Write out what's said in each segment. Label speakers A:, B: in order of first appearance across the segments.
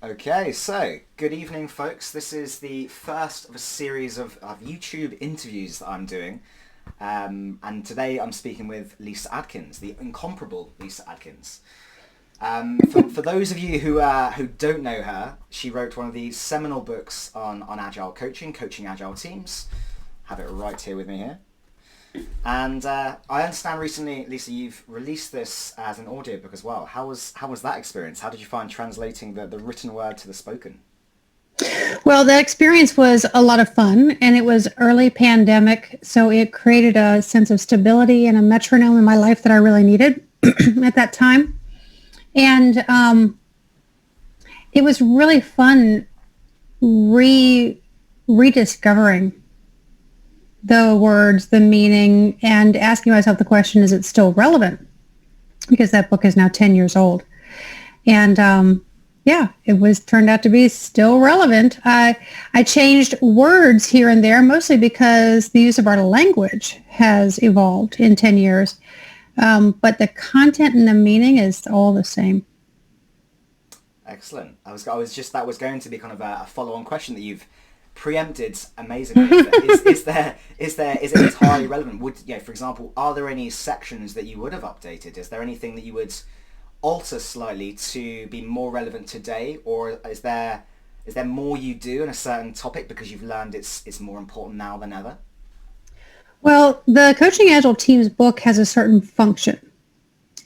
A: Okay, so good evening, folks. This is the first of a series of YouTube interviews that I'm doing. And today I'm speaking with Lyssa Adkins, the incomparable Lyssa Adkins. For those of you who don't know her, she wrote one of the seminal books on Agile coaching Agile Teams. Have it right here with me here. And I understand recently, Lyssa, you've released this as an audiobook as well. How was that experience? How did you find translating the written word to the spoken?
B: Well, that experience was a lot of fun, and it was early pandemic, so it created a sense of stability and a metronome in my life that I really needed at that time. And it was really fun rediscovering the words, the meaning, and asking myself the question, is it still relevant? Because that book is now 10 years old. And it turned out to be still relevant. I changed words here and there, mostly because the use of our language has evolved in 10 years. But the content and the meaning is all the same.
A: Excellent. That was going to be kind of a follow-on question that you've preempted amazingly. Is it entirely relevant? For example, are there any sections that you would have updated? Is there anything that you would alter slightly to be more relevant today, or is there more you do in a certain topic because you've learned it's more important now than ever?
B: Well, the Coaching Agile Teams book has a certain function,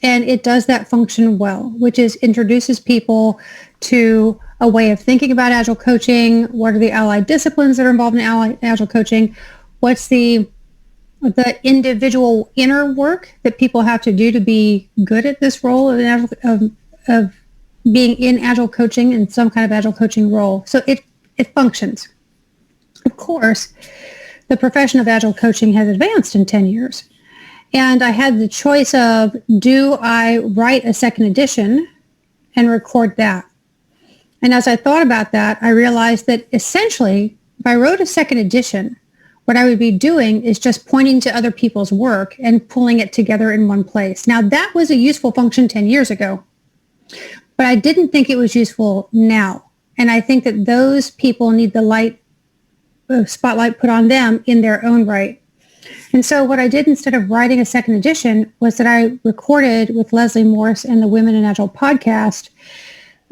B: and it does that function well, which is introduces people to a way of thinking about Agile coaching. What are the allied disciplines that are involved in Agile coaching? What's the individual inner work that people have to do to be good at this role of being in Agile coaching and some kind of Agile coaching role. So it functions. Of course, the profession of Agile coaching has advanced in 10 years. And I had the choice of, do I write a second edition and record that? And as I thought about that, I realized that essentially, if I wrote a second edition, what I would be doing is just pointing to other people's work and pulling it together in one place. Now, that was a useful function 10 years ago, but I didn't think it was useful now. And I think that those people need the spotlight put on them in their own right. And so what I did instead of writing a second edition was that I recorded with Leslie Morse and the Women in Agile podcast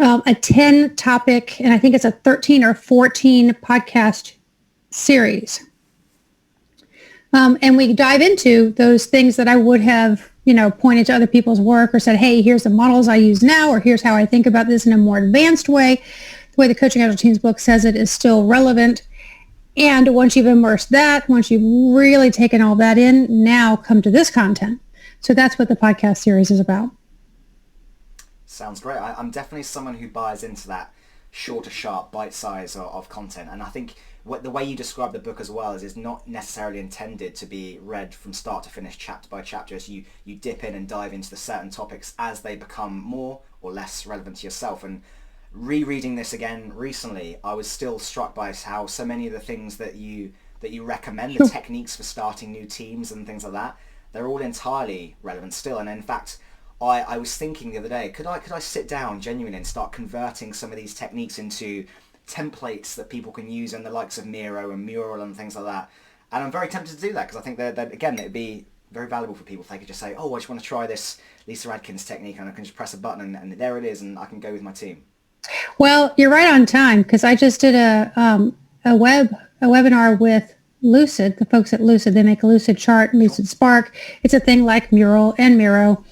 B: a 10 topic, and I think it's a 13 or 14 podcast series. And we dive into those things that I would have, pointed to other people's work or said, hey, here's the models I use now, or here's how I think about this in a more advanced way. The way the Coaching Agile Teams book says it is still relevant. And once you've immersed that, once you've really taken all that in, now come to this content. So that's what the podcast series is about.
A: Sounds great. I'm definitely someone who buys into that shorter, sharp bite size of content. And I think the way you describe the book as well is not necessarily intended to be read from start to finish, chapter by chapter. So you dip in and dive into the certain topics as they become more or less relevant to yourself. And rereading this again recently, I was still struck by how so many of the things that you recommend, the techniques for starting new teams and things like that, they're all entirely relevant still. And in fact, I was thinking the other day, could I sit down genuinely and start converting some of these techniques into templates that people can use in the likes of Miro and Mural and things like that? And I'm very tempted to do that because I think that again, it'd be very valuable for people if they could just say, oh, I just want to try this Lyssa Adkins technique, and I can just press a button and there it is, and I can go with my team.
B: Well, you're right on time, because I just did a webinar with Lucid, the folks at Lucid. They make a Lucid chart, Lucid Spark. It's a thing like Mural and Miro.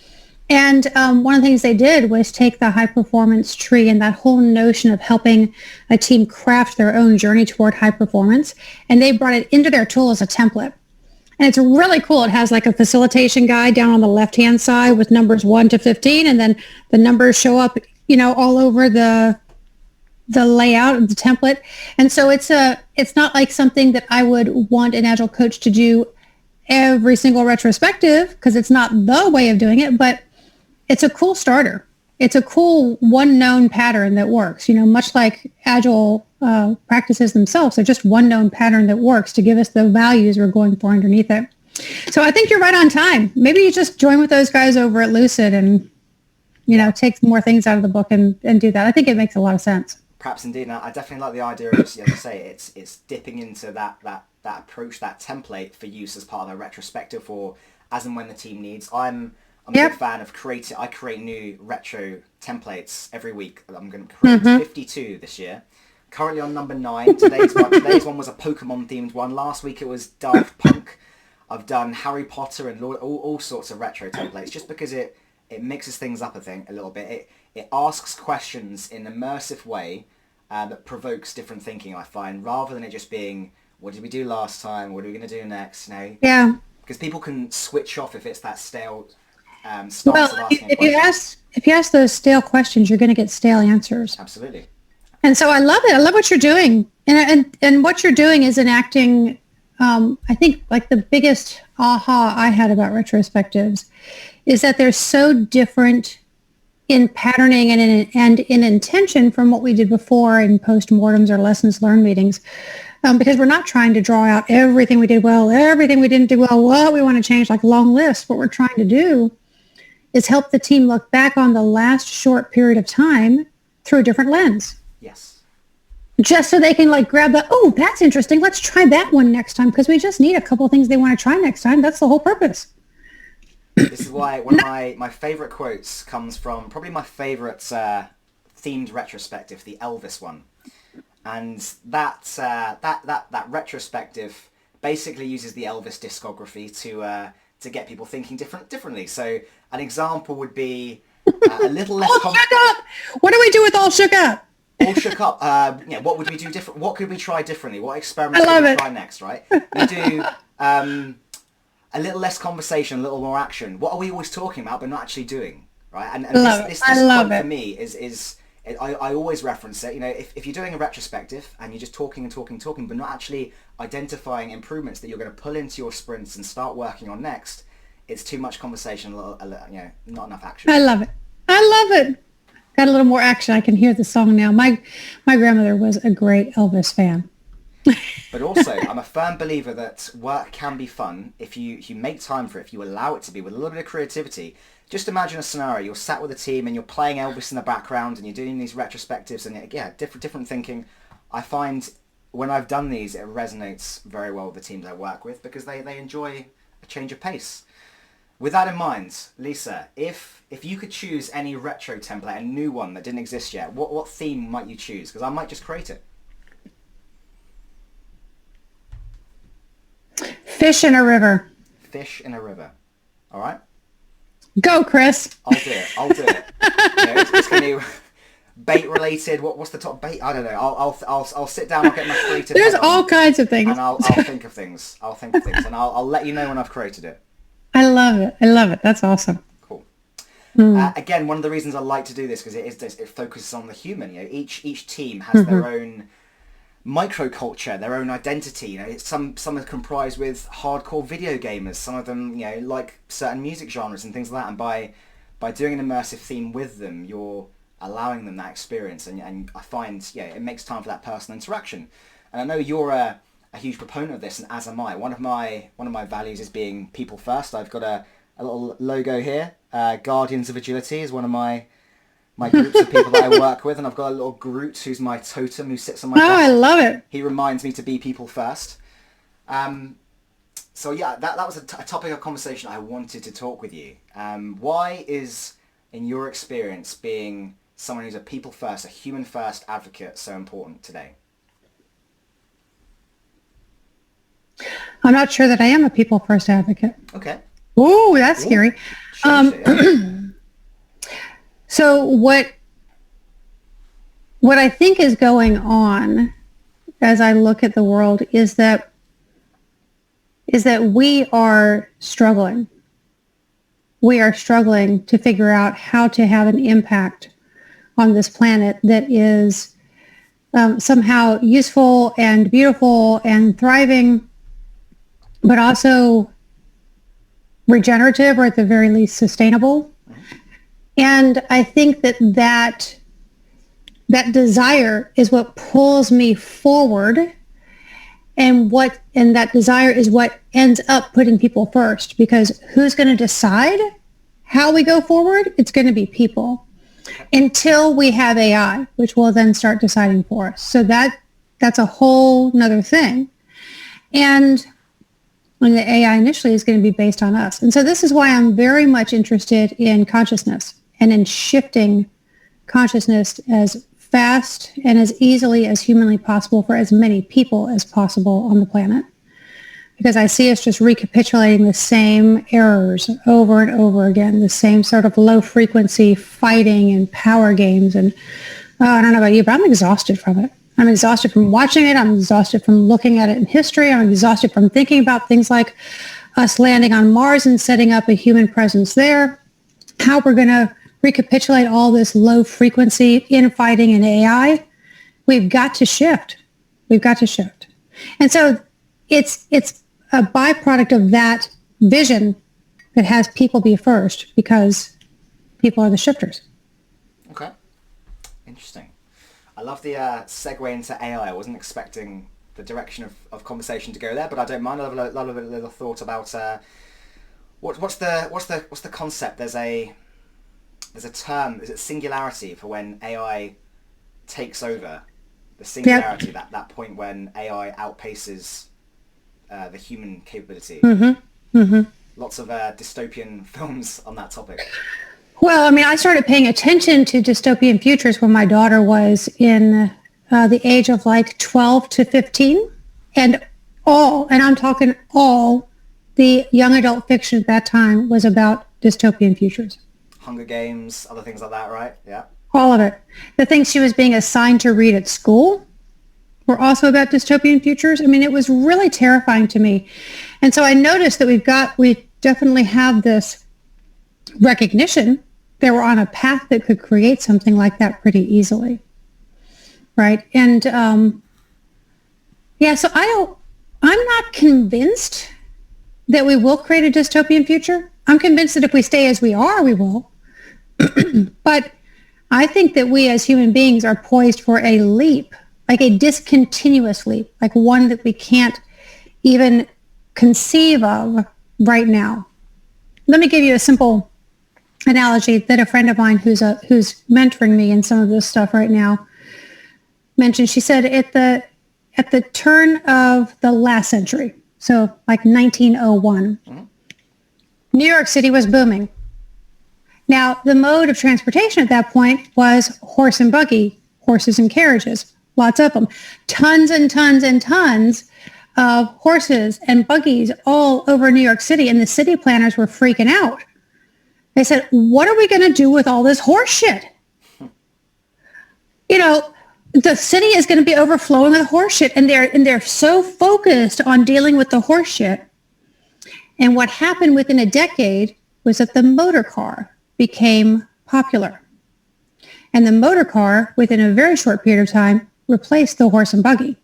B: And one of the things they did was take the high performance tree and that whole notion of helping a team craft their own journey toward high performance, and they brought it into their tool as a template. And it's really cool. It has like a facilitation guide down on the left-hand side with numbers 1 to 15, and then the numbers show up, all over the layout of the template. And so it's not like something that I would want an Agile coach to do every single retrospective, because it's not the way of doing it, but it's a cool starter. It's a cool one known pattern that works, much like Agile practices themselves. They're just one known pattern that works to give us the values we're going for underneath it. So I think you're right on time. Maybe you just join with those guys over at Lucid and take more things out of the book and do that. I think it makes a lot of sense.
A: Perhaps indeed. And I definitely like the idea of, as I say, it's dipping into that approach, that template for use as part of a retrospective or as and when the team needs. I'm a big fan of I create new retro templates every week. I'm going to create 52 this year. Currently on number 9. Today's one was a Pokemon themed one. Last week it was Daft Punk. I've done Harry Potter and all sorts of retro templates just because it mixes things up, I think, a little bit. It asks questions in an immersive way that provokes different thinking, I find, rather than it just being, what did we do last time? What are we going to do next?
B: Yeah.
A: Because people can switch off if it's that stale stance of asking a question.
B: If you ask those stale questions, you're going to get stale answers.
A: Absolutely.
B: And so I love it. I love what you're doing. And what you're doing is enacting, I think, like the biggest aha I had about retrospectives is that they're so different in patterning and in intention from what we did before in postmortems or lessons learned meetings. Because we're not trying to draw out everything we did well, everything we didn't do well, what we want to change, like a long list. What we're trying to do is help the team look back on the last short period of time through a different lens.
A: Yes.
B: Just so they can like grab the, oh, that's interesting. Let's try that one next time because we just need a couple of things they want to try next time. That's the whole purpose.
A: This is why one of my favorite quotes comes from probably my favorite themed retrospective, the Elvis one. And that retrospective basically uses the Elvis discography to get people thinking differently. So an example would be a little less...
B: All shook up! What do we do with all shook up?
A: All shook up. What would we do different? What could we try differently? What experiments could we try next, right? We do a little less conversation, a little more action. What are we always talking about but not actually doing, right? And this quote for me is I always reference it. You know, if you're doing a retrospective and you're just talking, but not actually identifying improvements that you're going to pull into your sprints and start working on next, it's too much conversation, not enough action.
B: I love it. Got a little more action. I can hear the song now. My grandmother was a great Elvis fan.
A: But also, I'm a firm believer that work can be fun if you make time for it, if you allow it to be with a little bit of creativity. Just imagine a scenario. You're sat with a team and you're playing Elvis in the background and you're doing these retrospectives and different thinking. I find when I've done these, it resonates very well with the teams I work with because they enjoy a change of pace. With that in mind, Lyssa, if you could choose any retro template, a new one that didn't exist yet, what theme might you choose? Because I might just create it.
B: Fish in a river.
A: Fish in a river. All right.
B: Go, Chris.
A: I'll do it. It's going to bait related. What's the top bait? I don't know. I'll sit down. I'll get my creative.
B: There's all kinds of things.
A: And I'll think of things. And I'll let you know when I've created it.
B: I love it. That's awesome.
A: Cool. Again, one of the reasons I like to do this because it focuses on the human. You know, each team has their own microculture, their own identity. You know, some are comprised with hardcore video gamers. Some of them, like certain music genres and things like that. And by doing an immersive theme with them, you're allowing them that experience. And I find, it makes time for that personal interaction. And I know you're a huge proponent of this, and as am I. One of my values is being people first. I've got a little logo here. Guardians of Agility is one of my groups of people that I work with, and I've got a little Groot who's my totem who sits on my desk.
B: I love it.
A: He reminds me to be people first. So that was a topic of conversation I wanted to talk with you. Why is, in your experience, being someone who's a people first, a human first advocate so important today?
B: I'm not sure that I am a people first advocate.
A: Okay.
B: Ooh, that's scary. So what I think is going on as I look at the world is that we are struggling. We are struggling to figure out how to have an impact on this planet that is somehow useful and beautiful and thriving, but also regenerative or at the very least sustainable. And I think that desire is what pulls me forward, and that desire is what ends up putting people first, because who's going to decide how we go forward? It's going to be people. until we have AI, which will then start deciding for us. So that's a whole nother thing. And when the AI initially is going to be based on us. And so this is why I'm very much interested in consciousness and in shifting consciousness as fast and as easily as humanly possible for as many people as possible on the planet. Because I see us just recapitulating the same errors over and over again, the same sort of low frequency fighting and power games. And I don't know about you, but I'm exhausted from it. I'm exhausted from watching it. I'm exhausted from looking at it in history. I'm exhausted from thinking about things like us landing on Mars and setting up a human presence there, how we're going to recapitulate all this low frequency infighting and AI. We've got to shift. We've got to shift. And so it's a byproduct of that vision that has people be first, because people are the shifters.
A: Okay. Interesting. I love the segue into AI. I wasn't expecting the direction of conversation to go there, but I don't mind. I love a little thought about what's the concept. There's a term. Is it singularity for when AI takes over? The singularity, yep. that point when AI outpaces the human capability. Mm-hmm. Mm-hmm. Lots of dystopian films on that topic.
B: Well, I mean, I started paying attention to dystopian futures when my daughter was in the age of like 12 to 15. And I'm talking all the young adult fiction at that time was about dystopian futures.
A: Hunger Games, other things like that, right? Yeah.
B: All of it. The things she was being assigned to read at school were also about dystopian futures. I mean, it was really terrifying to me. And so I noticed that we definitely have this recognition that we're on a path that could create something like that pretty easily. Right. And so I'm not convinced that we will create a dystopian future. I'm convinced that if we stay as we are, we will. But I think that we as human beings are poised for a leap, like a discontinuous leap, like one that we can't even conceive of right now. Let me give you a simple analogy that a friend of mine who's mentoring me in some of this stuff right now mentioned. She said at the turn of the last century, so like 1901, mm-hmm. New York City was booming. Now, the mode of transportation at that point was horse and buggy, horses and carriages, lots of them, tons and tons and tons of horses and buggies all over New York City, and the city planners were freaking out. They said, what are we going to do with all this horse shit? You know, the city is going to be overflowing with horse shit, and they're so focused on dealing with the horse shit. And what happened within a decade was that the motor car became popular. And the motor car, within a very short period of time, replaced the horse and buggy.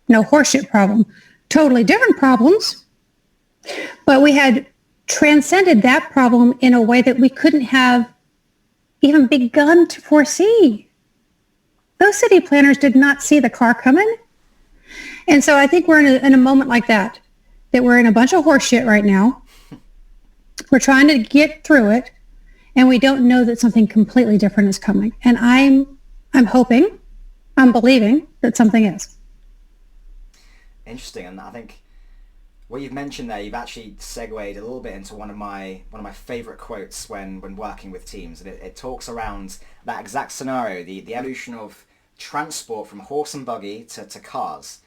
B: No horse shit problem. Totally different problems. But we had transcended that problem in a way that we couldn't have even begun to foresee. Those city planners did not see the car coming. And so I think we're in a moment like that we're in a bunch of horse shit right now. We're trying to get through it, and we don't know that something completely different is coming. And I'm hoping, I'm believing that something is.
A: Interesting. And I think what you've mentioned there, you've actually segued a little bit into one of my favorite quotes when working with teams. And it talks around that exact scenario, the evolution of transport from horse and buggy to cars.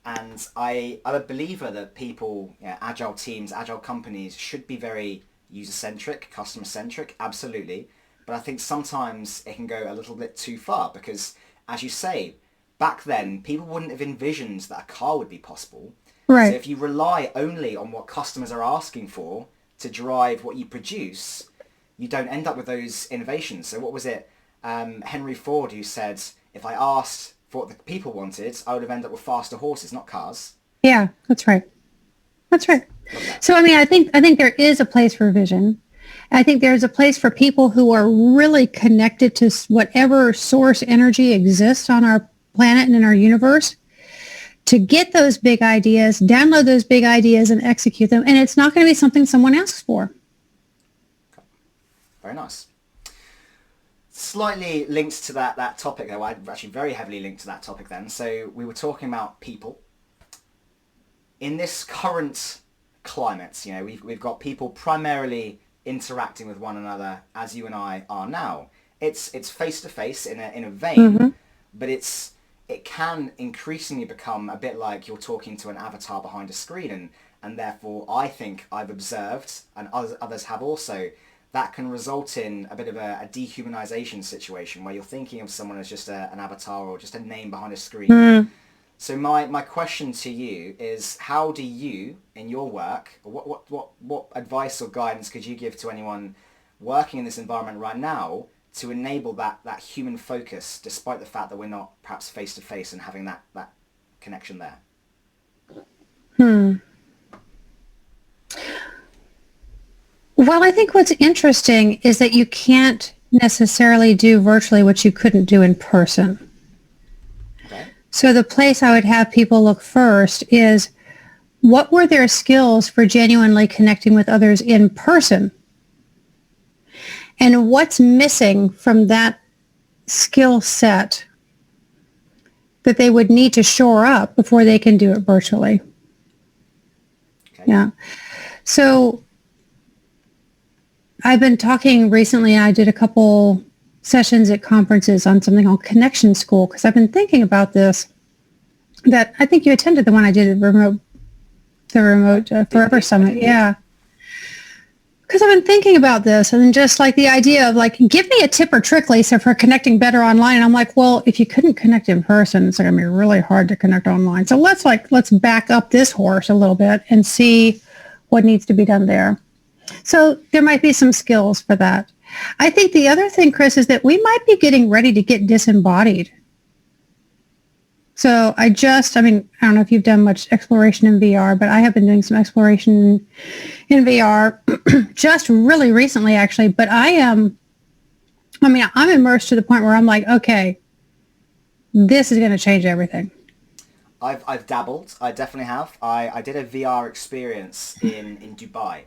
A: And I'm a believer that people, agile teams, agile companies should be very user-centric, customer-centric, absolutely. But I think sometimes it can go a little bit too far because, as you say, back then, people wouldn't have envisioned that a car would be possible.
B: Right.
A: So if you rely only on what customers are asking for to drive what you produce, you don't end up with those innovations. So what was it? Henry Ford who said, if I asked for what the people wanted, I would have ended up with faster horses, not cars.
B: Yeah, that's right. That's right. So, I mean, I think there is a place for vision. I think there's a place for people who are really connected to whatever source energy exists on our planet and in our universe to get those big ideas, download those big ideas and execute them. And it's not going to be something someone asks for.
A: Very nice. Slightly linked to that topic, though. Actually very heavily linked to that topic then. So we were talking about people. In this current climate, we've got people primarily interacting with one another as you and I are now. It's face to face in a vein, but it can increasingly become a bit like you're talking to an avatar behind a screen, and therefore I think I've observed, and others have also, that can result in a bit of a dehumanization situation where you're thinking of someone as just an avatar or just a name behind a screen. So my question to you is, how do you, in your work, what advice or guidance could you give to anyone working in this environment right now to enable that human focus, despite the fact that we're not perhaps face to face and having that connection there?
B: Well, I think what's interesting is that you can't necessarily do virtually what you couldn't do in person.
A: Okay.
B: So the place I would have people look first is, what were their skills for genuinely connecting with others in person? And what's missing from that skill set that they would need to shore up before they can do it virtually?
A: Okay.
B: Yeah. So I've been talking recently, I did a couple sessions at conferences on something called Connection School, because I've been thinking about this, that I think you attended the one I did at the remote Forever Summit. Yeah. Because I've been thinking about this, and just like the idea of like, give me a tip or trick, Lisa, for connecting better online. And I'm like, well, if you couldn't connect in person, it's going to be really hard to connect online. So let's back up this horse a little bit and see what needs to be done there. So there might be some skills for that. I think the other thing, Chris, is that we might be getting ready to get disembodied. So I don't know if you've done much exploration in VR, but I have been doing some exploration in VR just really recently, actually. But I'm immersed to the point where I'm like, okay, this is going to change everything.
A: I've dabbled. I definitely have. I did a VR experience in Dubai.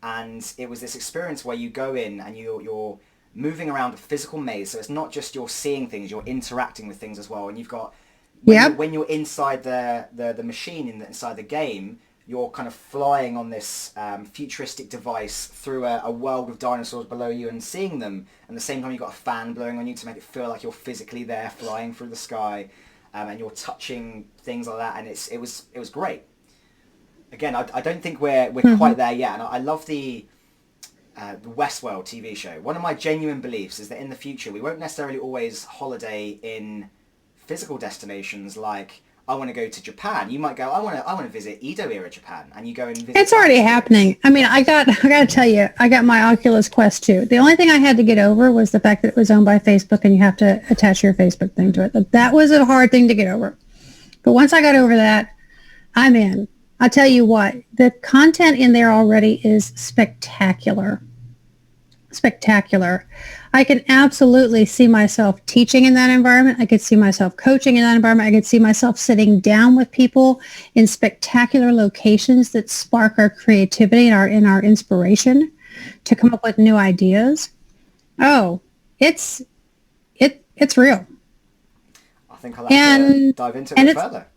A: And it was this experience where you go in and you're moving around a physical maze. So it's not just you're seeing things, you're interacting with things as well. And you've got, when you're inside the machine inside the game, you're kind of flying on this futuristic device through a world of dinosaurs below you and seeing them. And at the same time, you've got a fan blowing on you to make it feel like you're physically there flying through the sky. And you're touching things like that. And it was great. Again, I don't think we're quite there yet, and I love the Westworld TV show. One of my genuine beliefs is that in the future we won't necessarily always holiday in physical destinations. Like, I want to go to Japan. You might go, I want to visit Edo era Japan, and you go and visit.
B: It's already happening. I mean, I got to tell you, I got my Oculus Quest 2. The only thing I had to get over was the fact that it was owned by Facebook, and you have to attach your Facebook thing to it. That was a hard thing to get over. But once I got over that, I'm in. I'll tell you what, the content in there already is spectacular. Spectacular. I can absolutely see myself teaching in that environment. I could see myself coaching in that environment. I could see myself sitting down with people in spectacular locations that spark our creativity and our inspiration to come up with new ideas. Oh, it's real.
A: I think I'll have to dive into it further.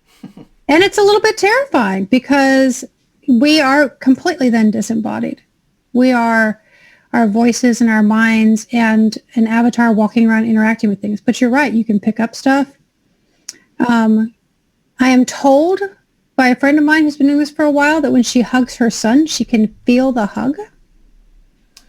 B: And it's a little bit terrifying because we are completely then disembodied. We are our voices and our minds and an avatar walking around interacting with things. But you're right, you can pick up stuff. I am told by a friend of mine who's been doing this for a while that when she hugs her son, she can feel the hug.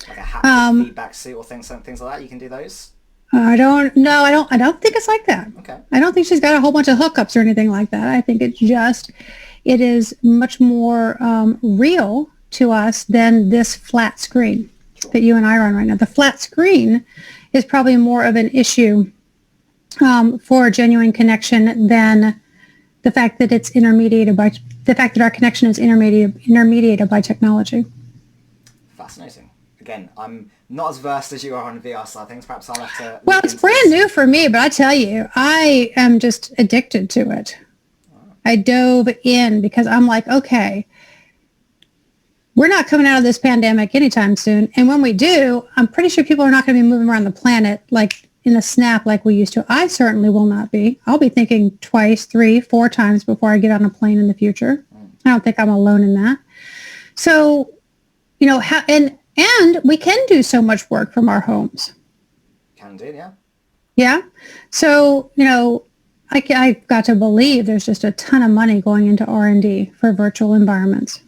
A: Like a haptic feedback suit or things like that, you can do those?
B: I don't think it's like that.
A: Okay.
B: I don't think she's got a whole bunch of hookups or anything like that. I think it is much more real to us than this flat screen that you and I are on right now. The flat screen is probably more of an issue for genuine connection than the fact that it's intermediated by the fact that our connection is intermediated by technology.
A: Fascinating. Again, I'm not as versed as you are on the VR side of things. Perhaps I'll have to...
B: Well, it's brand new for me, but I tell you, I am just addicted to it. I dove in because I'm like, okay, we're not coming out of this pandemic anytime soon. And when we do, I'm pretty sure people are not going to be moving around the planet like in a snap like we used to. I certainly will not be. I'll be thinking twice, 3, 4 times before I get on a plane in the future. I don't think I'm alone in that. So, and we can do so much work from our homes.
A: Can do, yeah.
B: Yeah. So, I've got to believe there's just a ton of money going into R&D for virtual environments.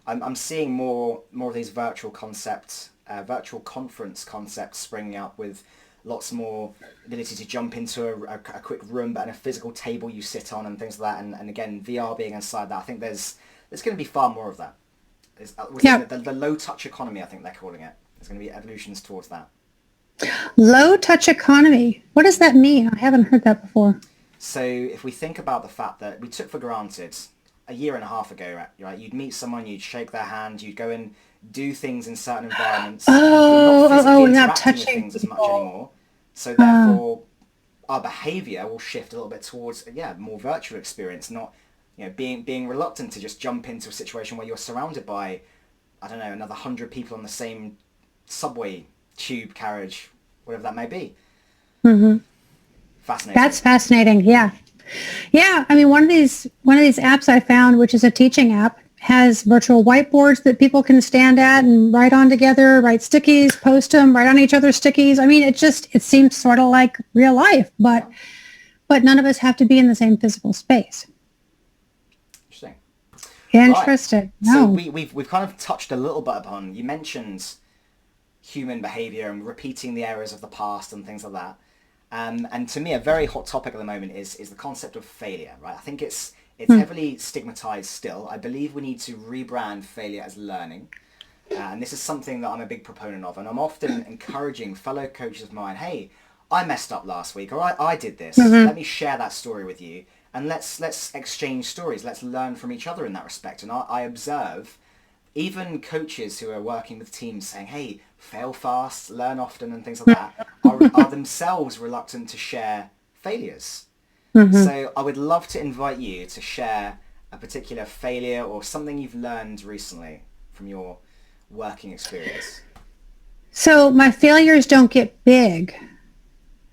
A: I'm seeing more of these virtual concepts, virtual conference concepts springing up with lots more ability to jump into a quick room, but in a physical table you sit on and things like that. And again, VR being inside that, I think there's going to be far more of that. The low touch economy, I think they're calling it. There's going to be evolutions towards that.
B: Low touch economy. What does that mean? I haven't heard that before.
A: So if we think about the fact that we took for granted a year and a half ago, right? You'd meet someone, you'd shake their hand, you'd go and do things in certain environments.
B: Not touching
A: things as much anymore. So therefore, our behaviour will shift a little bit towards more virtual experience, not being reluctant to just jump into a situation where you're surrounded by, I don't know, another 100 people on the same subway, tube, carriage, whatever that may be.
B: Mm-hmm.
A: Fascinating.
B: That's fascinating. Yeah. Yeah. I mean, one of these apps I found, which is a teaching app, has virtual whiteboards that people can stand at and write on together, write stickies, post them, write on each other's stickies. I mean, it seems sort of like real life, but none of us have to be in the same physical space. Interesting.
A: Right.
B: No.
A: So we've kind of touched a little bit upon, you mentioned human behavior and repeating the errors of the past and things like that. And to me, a very hot topic at the moment is the concept of failure, right? I think it's heavily stigmatized still. I believe we need to rebrand failure as learning. And this is something that I'm a big proponent of. And I'm often encouraging fellow coaches of mine, hey, I messed up last week, or I did this. Mm-hmm. Let me share that story with you. And let's exchange stories. Let's learn from each other in that respect. And I observe even coaches who are working with teams saying, hey, fail fast, learn often, and things like that, are themselves reluctant to share failures. Mm-hmm. So I would love to invite you to share a particular failure or something you've learned recently from your working experience.
B: So my failures don't get big.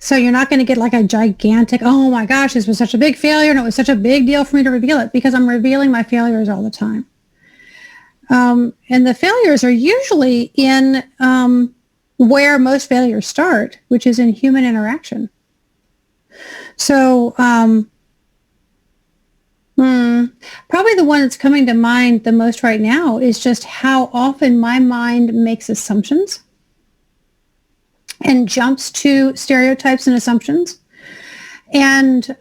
B: So you're not going to get like a gigantic, oh my gosh, this was such a big failure and it was such a big deal for me to reveal it, because I'm revealing my failures all the time. And the failures are usually in where most failures start, which is in human interaction. So probably the one that's coming to mind the most right now is just how often my mind makes assumptions and jumps to stereotypes and assumptions. And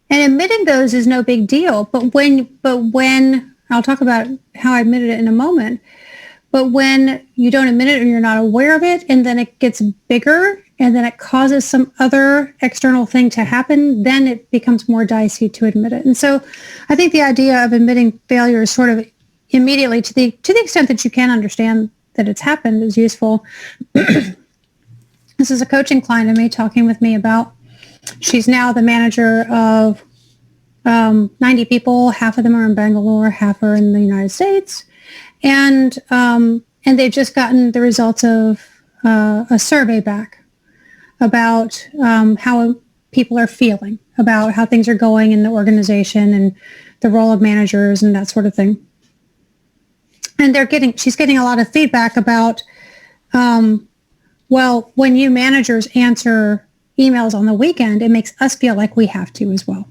B: admitting those is no big deal. But when I'll talk about how I admitted it in a moment, but when you don't admit it or you're not aware of it, and then it gets bigger, and then it causes some other external thing to happen, then it becomes more dicey to admit it. And so I think the idea of admitting failure is sort of immediately, to the extent that you can understand that it's happened, is useful. This is a coaching client of me talking with me about, she's now the manager of 90 people. Half of them are in Bangalore, half are in the United States. And they've just gotten the results of a survey back about how people are feeling, about how things are going in the organization and the role of managers and that sort of thing. And she's getting a lot of feedback about, well, when you managers answer emails on the weekend, it makes us feel like we have to as well.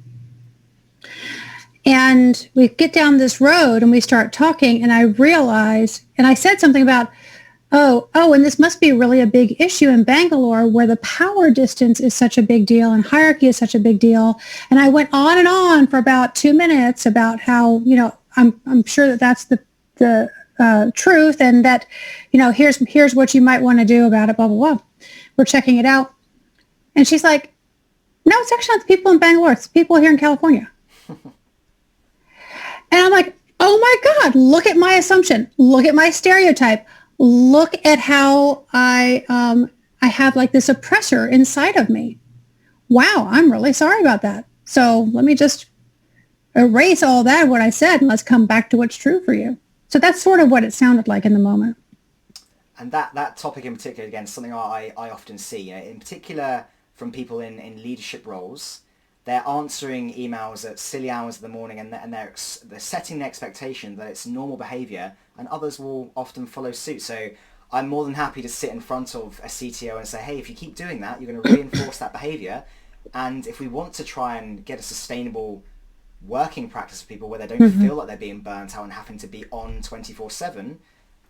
B: And we get down this road and we start talking, and I realize, and I said something about, and this must be really a big issue in Bangalore, where the power distance is such a big deal and hierarchy is such a big deal. And I went on and on for about 2 minutes about how, I'm sure that that's the truth, and that, here's what you might want to do about it, blah, blah, blah. We're checking it out. And she's like, no, it's actually not the people in Bangalore. It's the people here in California. And I'm like, oh my God, look at my assumption. Look at my stereotype. Look at how I have like this oppressor inside of me. Wow, I'm really sorry about that. So let me just erase all that, what I said, and let's come back to what's true for you. So that's sort of what it sounded like in the moment.
A: And that topic in particular, again, something I often see, in particular from people in leadership roles. They're answering emails at silly hours of the morning, and they're setting the expectation that it's normal behaviour, and others will often follow suit. So I'm more than happy to sit in front of a CTO and say, hey, if you keep doing that, you're going to reinforce that behaviour. And if we want to try and get a sustainable working practice for people where they don't feel like they're being burnt out and having to be on 24/7,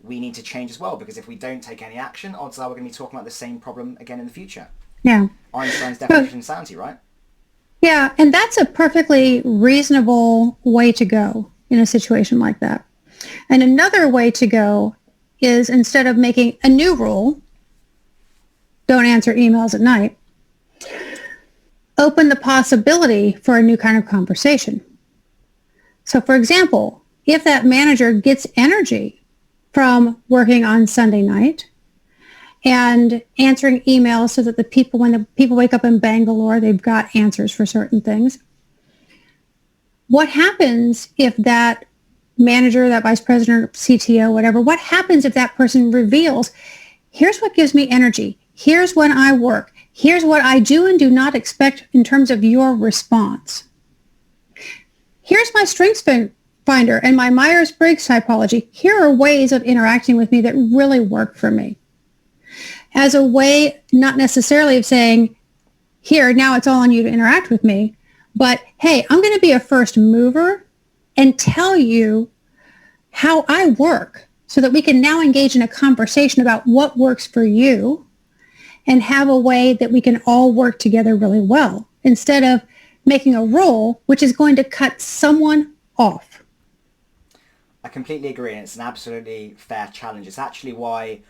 A: we need to change as well, because if we don't take any action, odds are we're going to be talking about the same problem again in the future.
B: Yeah.
A: Einstein's definition of insanity, right?
B: Yeah, and that's a perfectly reasonable way to go in a situation like that. And another way to go is, instead of making a new rule, don't answer emails at night, open the possibility for a new kind of conversation. So for example, if that manager gets energy from working on Sunday night and answering emails so that when the people wake up in Bangalore, they've got answers for certain things, what happens if that manager, that vice president, or CTO, whatever, what happens if that person reveals, here's what gives me energy, here's when I work, here's what I do and do not expect in terms of your response. Here's my strengths finder and my Myers-Briggs typology. Here are ways of interacting with me that really work for me. As a way, not necessarily of saying, here, now it's all on you to interact with me, but hey, I'm going to be a first mover and tell you how I work so that we can now engage in a conversation about what works for you and have a way that we can all work together really well, instead of making a rule which is going to cut someone off.
A: I completely agree, and it's an absolutely fair challenge. It's actually why,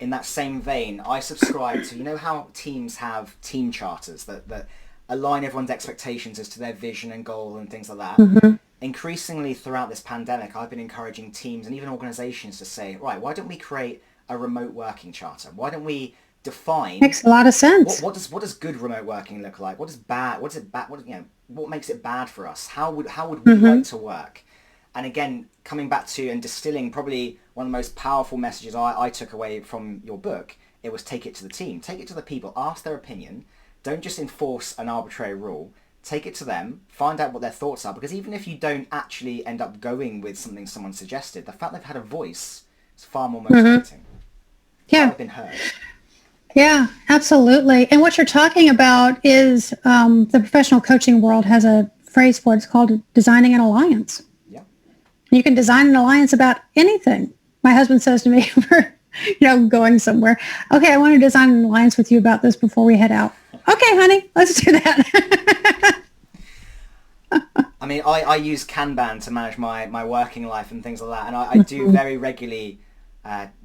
A: in that same vein, I subscribe to, you know how teams have team charters that align everyone's expectations as to their vision and goal and things like that? Increasingly throughout this pandemic, I've been encouraging teams and even organizations to say, right, why don't we create a remote working charter? Why don't we define...
B: Makes a lot of sense.
A: What does good remote working look like? What is bad? What makes it bad for us? How would we like to work? And again, coming back to and distilling probably one of the most powerful messages I took away from your book, it was take it to the team. Take it to the people. Ask their opinion. Don't just enforce an arbitrary rule. Take it to them. Find out what their thoughts are. Because even if you don't actually end up going with something someone suggested, the fact they've had a voice is far more motivating.
B: Yeah.
A: I've been heard.
B: Yeah, absolutely. And what you're talking about is the professional coaching world has a phrase for it. It's called designing an alliance.
A: Yeah.
B: You can design an alliance about anything. My husband says to me, we're going somewhere, okay, I want to design an alliance with you about this before we head out. Okay, honey, let's do that.
A: I mean, I use Kanban to manage my working life and things like that. And I do very regularly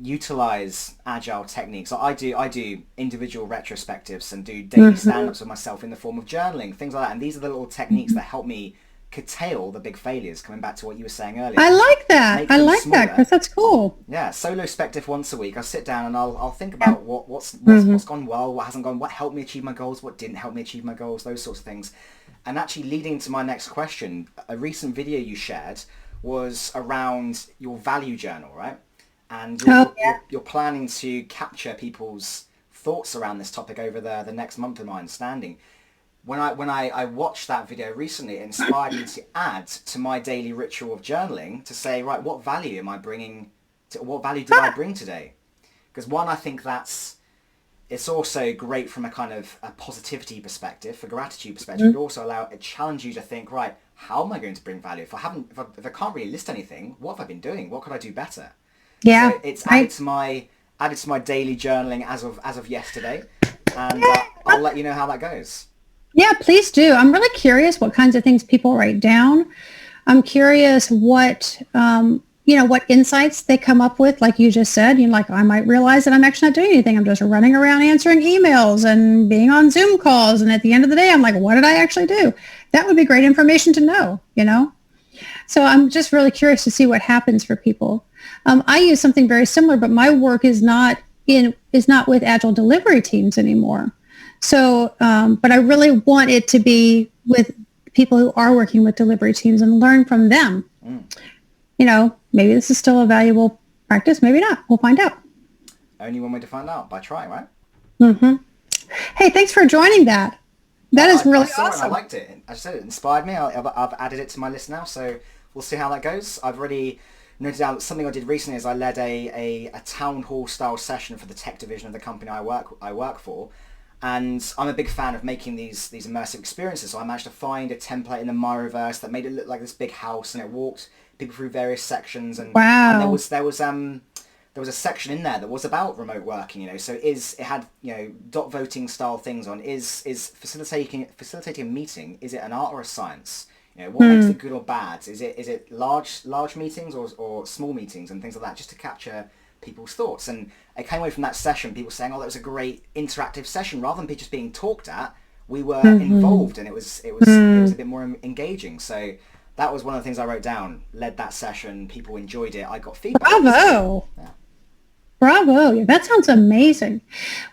A: utilize agile techniques. So I do individual retrospectives and do daily stand-ups with myself in the form of journaling, things like that. And these are the little techniques that help me curtail the big failures, coming back to what you were saying earlier.
B: I like that. I like that, Chris. That's cool.
A: Yeah, solo spective once a week. I'll sit down and I'll think about what's gone well, what hasn't gone, what helped me achieve my goals, what didn't help me achieve my goals, those sorts of things. And actually leading to my next question, a recent video you shared was around your value journal, right? And you're planning to capture people's thoughts around this topic over the next month, in my understanding. When I watched that video recently, it inspired me to add to my daily ritual of journaling to say, right, what value am I bringing? What value did I bring today? Because one, I think it's also great from a kind of a positivity perspective, a gratitude perspective. It also challenge you to think, right, how am I going to bring value? If I can't really list anything, what have I been doing? What could I do better?
B: Yeah,
A: so it's added to my daily journaling as of yesterday, and I'll let you know how that goes.
B: Yeah, please do. I'm really curious what kinds of things people write down. I'm curious what what insights they come up with. Like you just said, I might realize that I'm actually not doing anything. I'm just running around answering emails and being on Zoom calls. And at the end of the day, I'm like, what did I actually do? That would be great information to know, So I'm just really curious to see what happens for people. I use something very similar, but my work is not with Agile delivery teams anymore. So, but I really want it to be with people who are working with delivery teams and learn from them. Maybe this is still a valuable practice, maybe not. We'll find out.
A: Only one way to find out, by trying, right?
B: Mm-hmm. Hey, thanks for joining that. That is really awesome.
A: I liked it. I said it inspired me. I've added it to my list now, so we'll see how that goes. I've already noted out something I did recently is I led a town hall style session for the tech division of the company I work for. And I'm a big fan of making these immersive experiences. So I managed to find a template in the Myroverse that made it look like this big house, and it walked people through various sections. And,
B: wow.
A: And there was a section in there that was about remote working. So it had dot voting style things on. Is facilitating a meeting? Is it an art or a science? What makes it good or bad? Is it large meetings or small meetings and things like that, just to capture people's thoughts. And I came away from that session, people saying, "Oh, that was a great interactive session." Rather than just being talked at, we were involved, and it was a bit more engaging. So that was one of the things I wrote down. Led that session, people enjoyed it. I got feedback.
B: Bravo! Yeah. Bravo! That sounds amazing.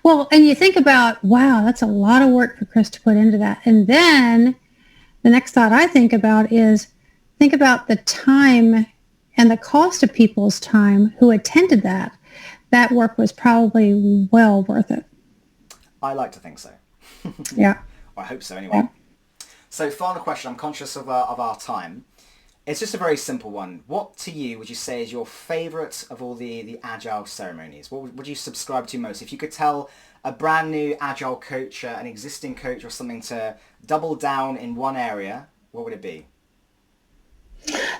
B: Well, and you think about, wow, that's a lot of work for Chris to put into that. And then the next thought I think about is think about the time and the cost of people's time who attended that. That work was probably well worth it.
A: I like to think so.
B: Yeah.
A: Or I hope so anyway. Yeah. So final question, I'm conscious of our time. It's just a very simple one. What to you would you say is your favourite of all the Agile ceremonies? What would you subscribe to most? If you could tell a brand new Agile coach, an existing coach or something to double down in one area, what would it be?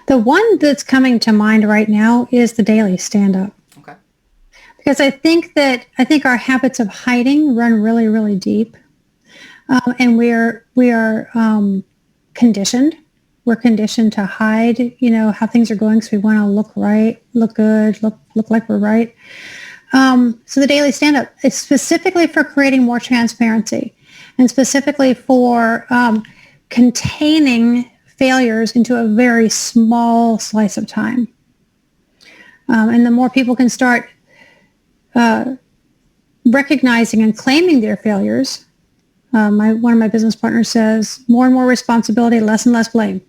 B: The one that's coming to mind right now is the daily stand-up.
A: Okay.
B: Because I think our habits of hiding run really, really deep. And we are conditioned. We're conditioned to hide, how things are going. So we want to look right, look good, look like we're right. So the daily stand-up is specifically for creating more transparency and specifically for containing failures into a very small slice of time. And the more people can start recognizing and claiming their failures, one of my business partners says, more and more responsibility, less and less blame.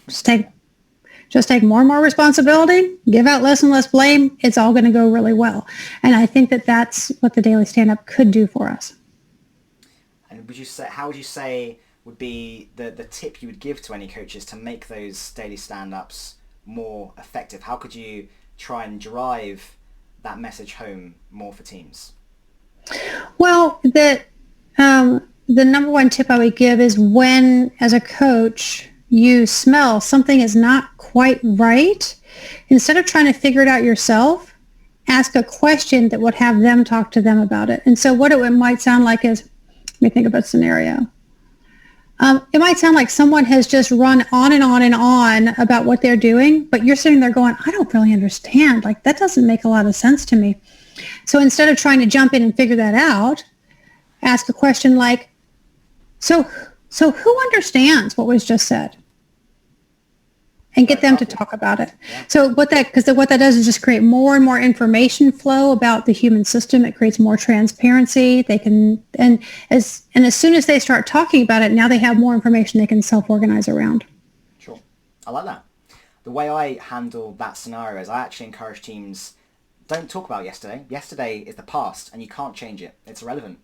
B: Just take more and more responsibility, give out less and less blame. It's all going to go really well. And I think that's what the daily stand-up could do for us.
A: And how would you say would be the tip you would give to any coaches to make those daily stand-ups more effective? How could you try and drive that message home more for teams?
B: Well, the number one tip I would give is when, as a coach, you smell something is not quite right, instead of trying to figure it out yourself, ask a question that would have them talk to them about it. And so what it might sound like is, let me think of a scenario. It might sound like someone has just run on and on and on about what they're doing, but you're sitting there going, I don't really understand. Like, that doesn't make a lot of sense to me. So instead of trying to jump in and figure that out, ask a question like, so who understands what was just said? And get them to talk about it. Yeah. So what that does is just create more and more information flow about the human system. It creates more transparency. They can, and as soon as they start talking about it, now they have more information they can self-organize around.
A: Sure. I like that. The way I handle that scenario is I actually encourage teams, don't talk about yesterday. Yesterday is the past and you can't change it. It's irrelevant.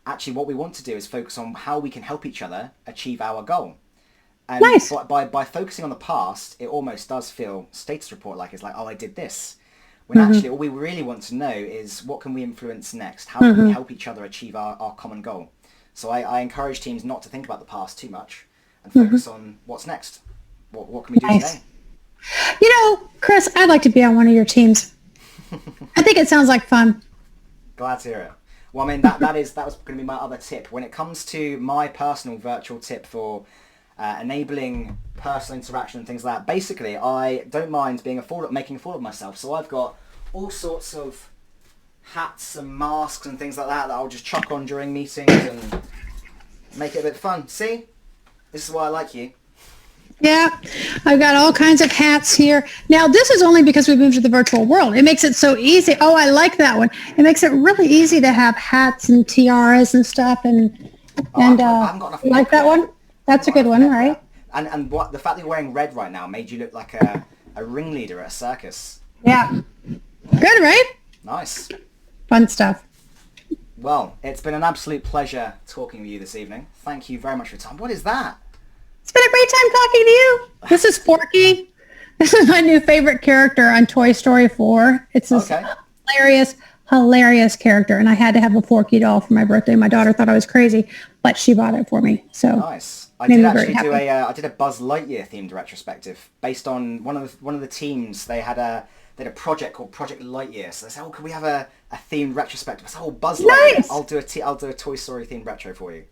A: Actually, what we want to do is focus on how we can help each other achieve our goal. And
B: nice.
A: by focusing on the past, it almost does feel status report like. It's like, oh, I did this. When actually all we really want to know is what can we influence next? How can we help each other achieve our common goal? So I encourage teams not to think about the past too much and focus on what's next. What can we do today?
B: Chris, I'd like to be on one of your teams. I think it sounds like fun.
A: Glad to hear it. Well, I mean, that was going to be my other tip. When it comes to my personal virtual tip for enabling personal interaction and things like that, basically, I don't mind making a fool of myself. So I've got all sorts of hats and masks and things like that I'll just chuck on during meetings and make it a bit fun. See? This is why I like you.
B: Yeah, I've got all kinds of hats here. Now, this is only because we moved to the virtual world. It makes it so easy. Oh, I like that one. It makes it really easy to have hats and tiaras and stuff. I haven't got enough. Like that one? That's a good one, right?
A: And what the fact that you're wearing red right now made you look like a ringleader at a circus.
B: Yeah. Good, right?
A: Nice.
B: Fun stuff.
A: Well, it's been an absolute pleasure talking with you this evening. Thank you very much for your time. What is that?
B: It's been a great time talking to you. This is Forky. This is my new favorite character on Toy Story 4. It's this hilarious character, and I had to have a Forky doll for my birthday. My daughter thought I was crazy, but she bought it for me. So
A: nice. I did actually do I did a Buzz Lightyear themed retrospective based on one of the teams. They had a project called Project Lightyear. So they said, "Oh, can we have a themed retrospective?" I said, "Oh, Buzz Lightyear.
B: Nice.
A: I'll do a Toy Story themed retro for you."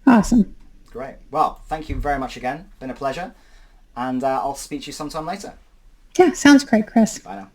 B: Awesome.
A: Great. Well, thank you very much again. Been a pleasure. And I'll speak to you sometime later.
B: Yeah, sounds great, Chris.
A: Bye now.